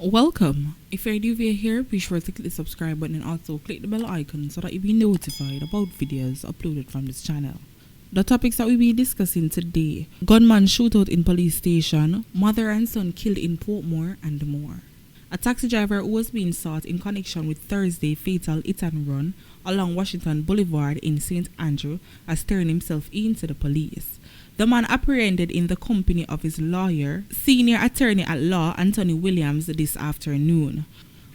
Welcome. If you're new here, be sure to click the subscribe button and also click the bell icon so that you'll be notified about videos uploaded from this channel. The topics that we'll be discussing today: gunman shootout in police station, mother and son killed in Portmore, and more. A taxi driver who was being sought in connection with Thursday fatal hit and run along Washington Boulevard in St. Andrew has turned himself in to the police. The man apprehended in the company of his lawyer, senior attorney at law Anthony Williams, this afternoon.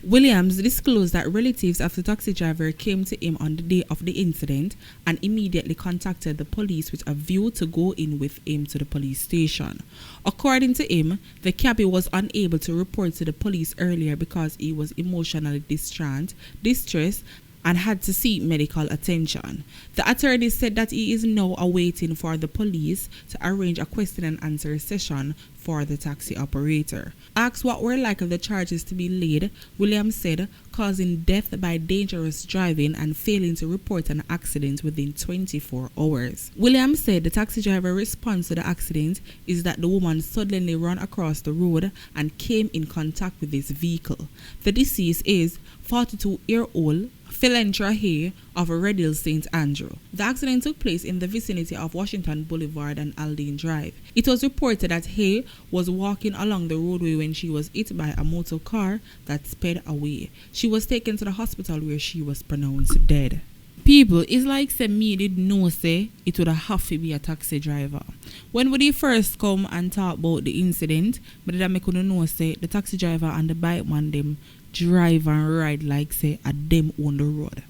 Williams disclosed that relatives of the taxi driver came to him on the day of the incident and immediately contacted the police with a view to go in with him to the police station. According to him, the cabbie was unable to report to the police earlier because he was emotionally distressed, and had to seek medical attention. The attorney said that he is now awaiting for the police to arrange a question and answer session for the taxi operator. Asked what were likely the charges to be laid, Williams said causing death by dangerous driving and failing to report an accident within 24 hours. Williams said the taxi driver's response to the accident is that the woman suddenly ran across the road and came in contact with his vehicle. The deceased is 42-year-old Philantra Hay of Red Hill, St. Andrew. The accident took place in the vicinity of Washington Boulevard and Aldine Drive. It was reported that Hay was walking along the roadway when she was hit by a motor car that sped away. She was taken to the hospital where she was pronounced dead. People, it's like say me did know say it would have to be a taxi driver. When would he first come and talk about the incident, but did I make know say the taxi driver and the bike man them drive and ride like say at them on the road.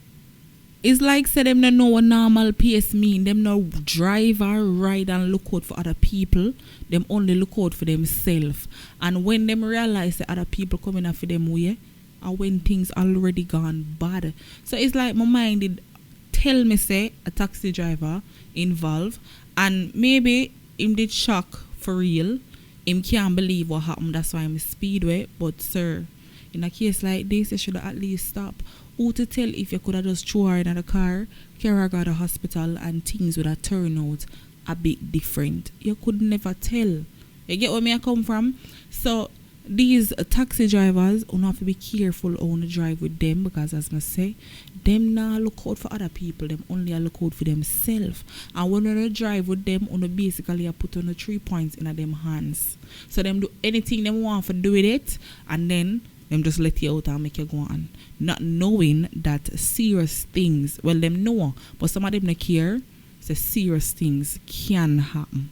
It's like say them don't know what normal pace mean. Them no drive or ride and look out for other people. Them only look out for themselves. And when them realize that other people coming after them way, or when things already gone bad. So it's like my mind did tell me say a taxi driver involved, and maybe him did shock for real. Him can't believe what happened. That's why I'm speedway. But sir, in a case like this, you should at least stop. Who to tell if you could have just thrown her in the car, carry her to the hospital, and things would have turned out a bit different. You could never tell. You get where I come from? So these taxi drivers will have to be careful on the drive with them, because as I say, them not look out for other people, them only look out for themselves. And when you drive with them, you basically put on the 3 points in them hands. So them do anything them want to do with it, and then them just let you out and make you go on. Not knowing that serious things, well them know, but some of them don't care, so serious things can happen.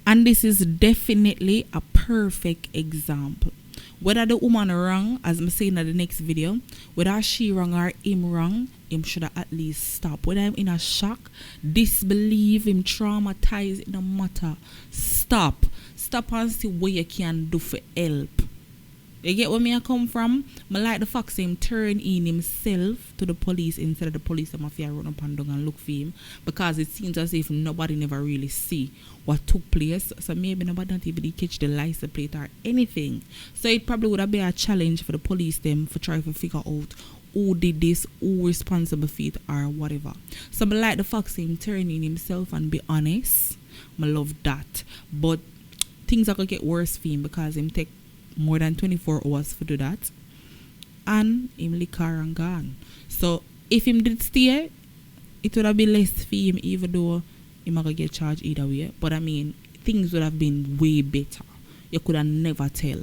And this is definitely a perfect example. Whether the woman wrong, as I'm saying in the next video, whether she wrong or him wrong, him should at least stop. Whether I'm in a shock, disbelieve, him traumatized, it no matter. Stop. Stop and see what you can do for help. You get where me I come from? I like the fact him turn in himself to the police instead of the police them have to run up and down and look for him, because it seems as if nobody never really see what took place. So maybe nobody don't even catch the license plate or anything. So it probably would have been a challenge for the police them for trying to figure out who did this, who responsible for it or whatever. So I like the fact him turn in himself and be honest. I love that. But things are gonna get worse for him because him take more than 24 hours to do that, and him lick car and gone. So if him did stay, it would have been less for him, even though he might get charged either way. But I mean, things would have been way better. You could have never tell.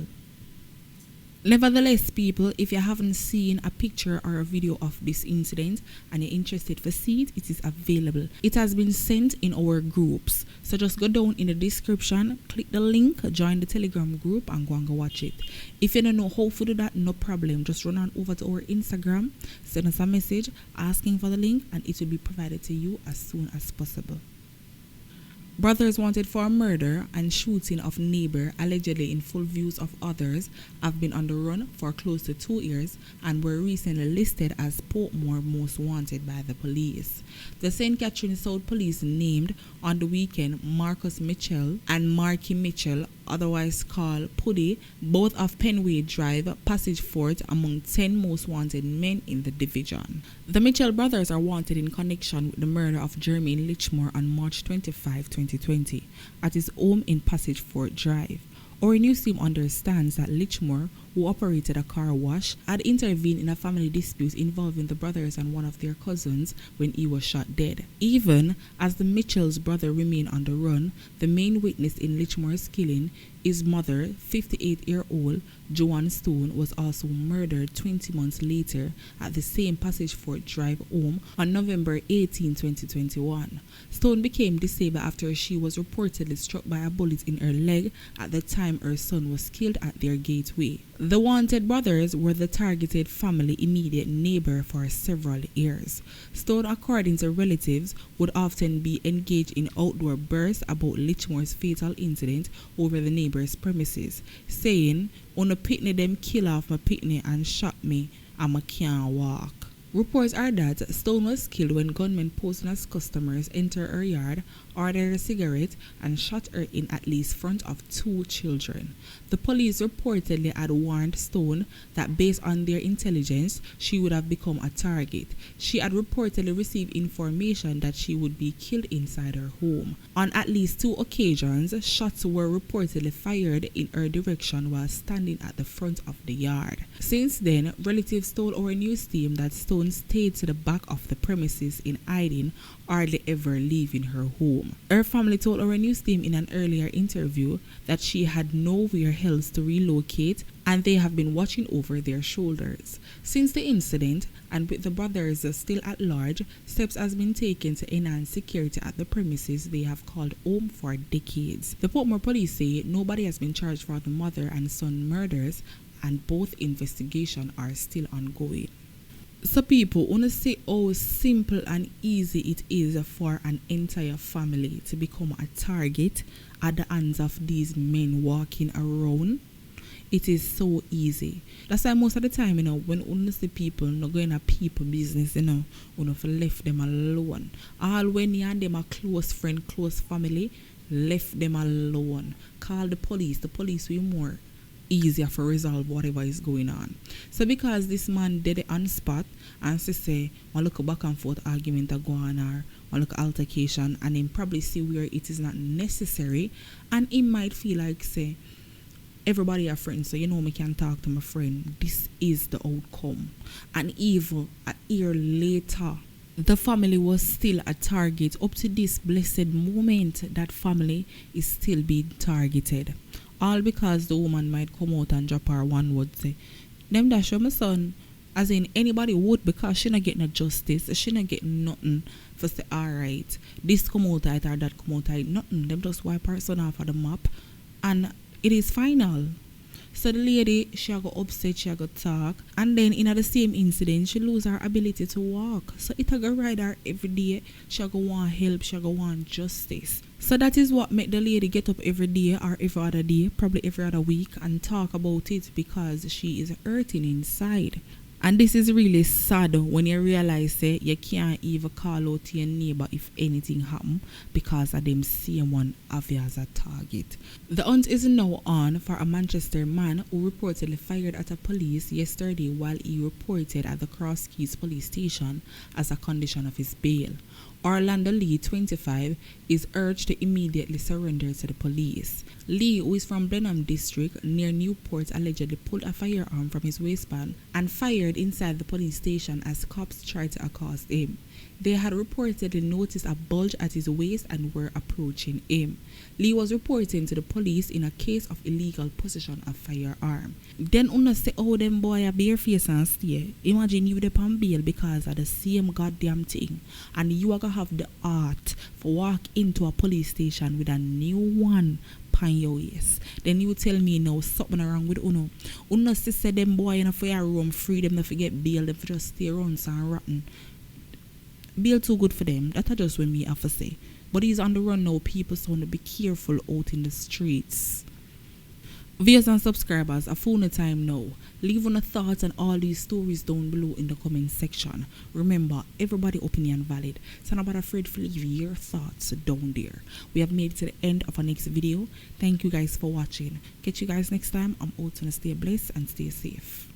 Nevertheless, people, if you haven't seen a picture or a video of this incident and you're interested to see it, it is available. It has been sent in our groups. So just go down in the description, click the link, join the Telegram group, and go and go watch it. If you don't know how to do that, no problem. Just run on over to our Instagram, send us a message asking for the link, and it will be provided to you as soon as possible. Brothers wanted for murder and shooting of neighbor allegedly in full views of others have been on the run for close to 2 years and were recently listed as Portmore most wanted by the police. The St. Catherine South Police named on the weekend Marcus Mitchell and Marky Mitchell, otherwise called Puddy, both of Penway Drive, Passage Fort, among 10 most wanted men in the division. The Mitchell brothers are wanted in connection with the murder of Jermaine Lichmore on March 25, 2020, at his home in Passage Fort Drive. Our news team understands that Lichmore who operated a car wash, had intervened in a family dispute involving the brothers and one of their cousins when he was shot dead. Even as the Mitchell's brother remained on the run, the main witness in Lichmore's killing, his mother, 58-year-old Joanne Stone, was also murdered 20 months later at the same Passageford Drive home on November 18, 2021. Stone became disabled after she was reportedly struck by a bullet in her leg at the time her son was killed at their gateway. The wanted brothers were the targeted family immediate neighbor for several years. Stone, according to relatives, would often be engaged in outdoor bursts about Lichmore's fatal incident over the neighbor's premises, saying, "Una pitney them kill off my pitney and shot me and I can't walk." Reports are that Stone was killed when gunmen posing as customers entered her yard, ordered a cigarette, and shot her in at least front of 2 children. The police reportedly had warned Stone that based on their intelligence, she would have become a target. She had reportedly received information that she would be killed inside her home. On at least 2 occasions, shots were reportedly fired in her direction while standing at the front of the yard. Since then, relatives told our news team that Stone stayed to the back of the premises in hiding, hardly ever leaving her home. Her family told our news team in an earlier interview that she had nowhere else to relocate and they have been watching over their shoulders. Since the incident, and with the brothers still at large, steps has been taken to enhance security at the premises they have called home for decades. The Portmore police say nobody has been charged for the mother and son murders, and both investigations are still ongoing. So people wanna see how simple and easy it is for an entire family to become a target at the hands of these men walking around. It is so easy. That's why most of the time, when you see people not going to people business, you have left them alone. All when you and them are close friend, close family, left them alone. Call the police will be more easier for resolve whatever is going on. So because this man did it on spot and say, one look back and forth argument a go on or one look altercation, and then probably see where it is not necessary, and he might feel like say, everybody a friend, so me can talk to my friend. This is the outcome. And even a year later, the family was still a target. Up to this blessed moment, that family is still being targeted. All because the woman might come out and drop her one word, say, them that show my son, as in anybody would, because she not getting no justice, she not getting nothing for say, alright, this come out right or that come out right, nothing. Them just wipe her son off of the map and it is final. So the lady, she go upset, she go talk, and then in the same incident, she lose her ability to walk. So it go ride her every day. She go want help, she go want justice. So that is what make the lady get up every day or every other day, probably every other week, and talk about it because she is hurting inside. And this is really sad when you realize you can't even call out to your neighbor if anything happen because of them same one of you as a target. The hunt is now on for a Manchester man who reportedly fired at a police yesterday while he reported at the Cross Keys police station as a condition of his bail. Orlando Lee, 25, is urged to immediately surrender to the police. Lee, who is from Blenheim district near Newport, allegedly pulled a firearm from his waistband and fired inside the police station as cops tried to accost him. They had reportedly noticed a bulge at his waist and were approaching him. Lee was reporting to the police in a case of illegal possession of firearm. Then una say, oh, them boy a bare face and stay. Imagine you dey on bail because of the same goddamn thing, and you are gonna have the heart for walk into a police station with a new one pan your waist. Then you tell me now something wrong with uno. Uno say them boy in a fire room free, them to forget bail, them for just stay around and rotten. Bail too good for them. That's just what me have to say. But he's on the run now. People so to be careful out in the streets. Viewers and subscribers, a phone time now. Leave on the thoughts and all these stories down below in the comment section. Remember, everybody opinion valid. So not afraid to leave your thoughts down there. We have made it to the end of our next video. Thank you guys for watching. Catch you guys next time. I'm out to stay blessed and stay safe.